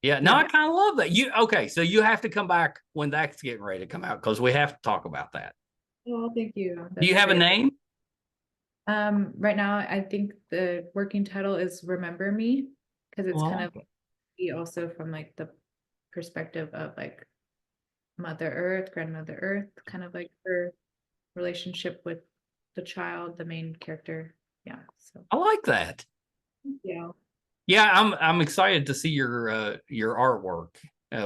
Speaker 1: Yeah. No,
Speaker 2: yeah.
Speaker 1: I kind of love that. Okay, so you have to come back when that's getting ready to come out because we have to talk about that.
Speaker 2: Well, thank you.
Speaker 1: Do you
Speaker 2: That's
Speaker 1: have a
Speaker 2: great.
Speaker 1: name?
Speaker 2: Right now, I think the working title is Remember Me, because it's kind
Speaker 1: Well,
Speaker 2: of also from like the perspective of like Mother Earth, Grandmother Earth, kind of like her relationship with the child, the main character. Yeah. So
Speaker 1: I like that.
Speaker 2: yeah.
Speaker 1: Yeah, I'm excited to see your artwork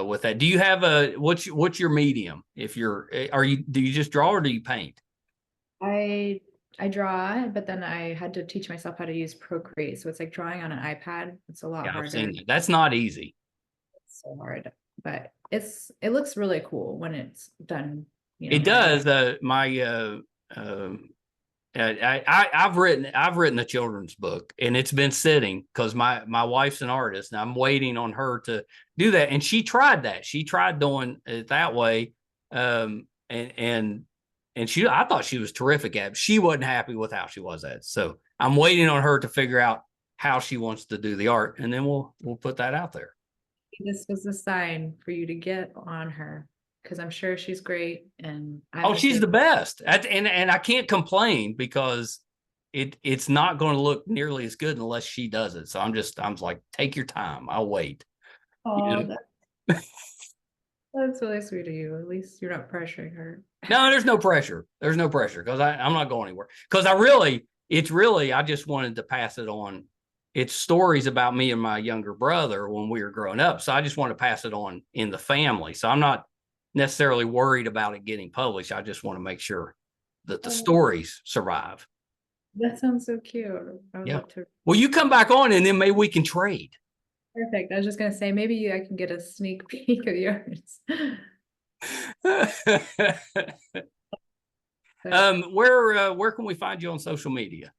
Speaker 1: with that. Do you have what's your medium? If you're do you just draw or do you paint?
Speaker 2: I I draw, but then I had to teach myself how to use Procreate. So it's like drawing on an iPad. It's a lot
Speaker 1: Yeah, I've
Speaker 2: harder.
Speaker 1: seen that. That's not easy.
Speaker 2: It's so hard, but it looks really cool when it's done,
Speaker 1: It
Speaker 2: right.
Speaker 1: does. My uh, I've written a children's book and it's been sitting because my wife's an artist and I'm waiting on her to do that. And she tried that. She tried doing it that way. And I thought she was terrific at it. She wasn't happy with how she was at it. So I'm waiting on her to figure out how she wants to do the art. And then we'll put that out there.
Speaker 2: This was a sign for you to get on her because I'm sure she's great and I'm
Speaker 1: Oh,
Speaker 2: the
Speaker 1: she's
Speaker 2: same.
Speaker 1: the best. And I can't complain because it's not going to look nearly as good unless she does it. So I'm like, take your time. I'll wait.
Speaker 2: Oh, that's really sweet of you. At least you're not pressuring her.
Speaker 1: No, there's no pressure. There's no pressure because I'm not going anywhere. Because I just wanted to pass it on. It's stories about me and my younger brother when we were growing up. So I just want to pass it on in the family. So I'm not necessarily worried about it getting published. I just want to make sure the stories survive.
Speaker 2: That sounds so cute. I would
Speaker 1: Yeah.
Speaker 2: love to.
Speaker 1: Well, you come back on and then maybe we can trade.
Speaker 2: Perfect. I was just gonna say maybe I can get a sneak peek of yours.
Speaker 1: Where can we find you on social media?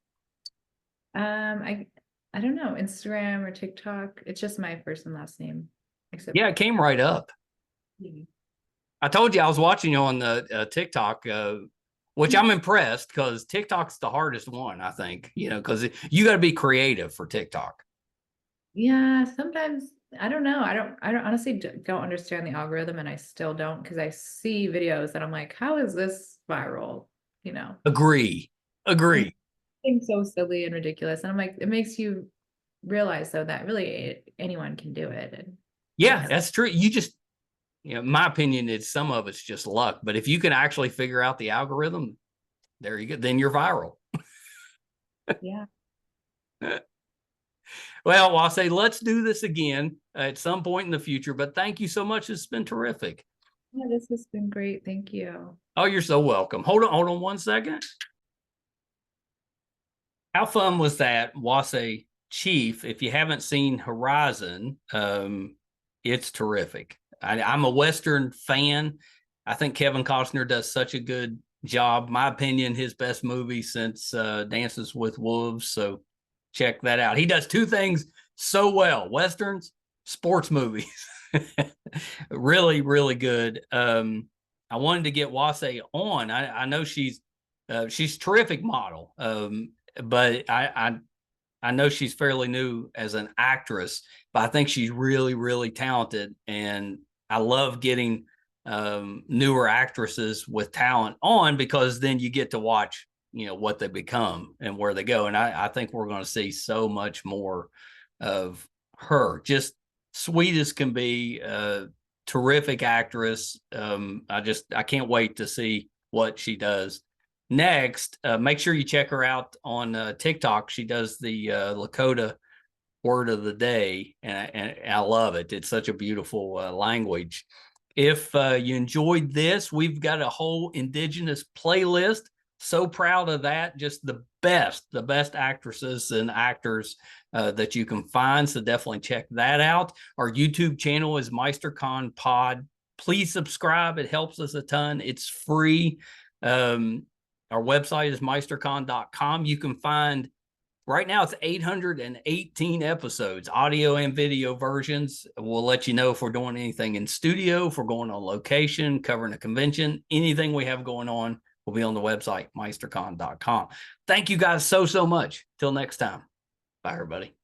Speaker 2: I don't know, Instagram or TikTok. It's just my first and last name. Except
Speaker 1: Yeah, it came right up.
Speaker 2: Mhm.
Speaker 1: I told you I was watching you on the TikTok, which I'm impressed because TikTok's the hardest one, I think, because you got to be creative for TikTok.
Speaker 2: Yeah, sometimes I don't know. I don't honestly don't understand the algorithm, and I still don't because I see videos that I'm like, how is this viral? You know,
Speaker 1: Agree.
Speaker 2: and
Speaker 1: Agree.
Speaker 2: things so silly and ridiculous. And I'm like, it makes you realize though that really anyone can do it. And
Speaker 1: Yeah, that's true. You just, my opinion is some of it's just luck. But if you can actually figure out the algorithm, there you go. Then you're viral.
Speaker 2: yeah.
Speaker 1: Well, I'll say let's do this again at some point in the future. But thank you so much. It's been terrific.
Speaker 2: Yeah, this has been great. Thank you.
Speaker 1: Oh, you're so welcome. Hold on 1 second. How fun was that, Wasé Chief? If you haven't seen Horizon, it's terrific. I'm a Western fan. I think Kevin Costner does such a good job. My opinion, his best movie since Dances with Wolves. So check that out. He does two things so well: Westerns, sports movies. Really, really good. I wanted to get Wasé on. I know she's a terrific model. But I know she's fairly new as an actress, but I think she's really, really talented. And I love getting newer actresses with talent on because then you get to watch, what they become and where they go. And I think we're going to see so much more of her. Just sweet as can be, terrific actress. I can't wait to see what she does next. Make sure you check her out on TikTok. She does the Lakota word of the day, and I love it. It's such a beautiful language. If you enjoyed this, we've got a whole indigenous playlist. So proud of that. Just the best actresses and actors that you can find. So definitely check that out. Our YouTube channel is MeisterCon Pod. Please subscribe. It helps us a ton. It's free. Our website is meistercon.com. You can find right now it's 818 episodes, audio and video versions. We'll let you know if we're doing anything in studio, if we're going on location, covering a convention, anything we have going on will be on the website, meistercon.com. Thank you guys so much. Till next time. Bye, everybody.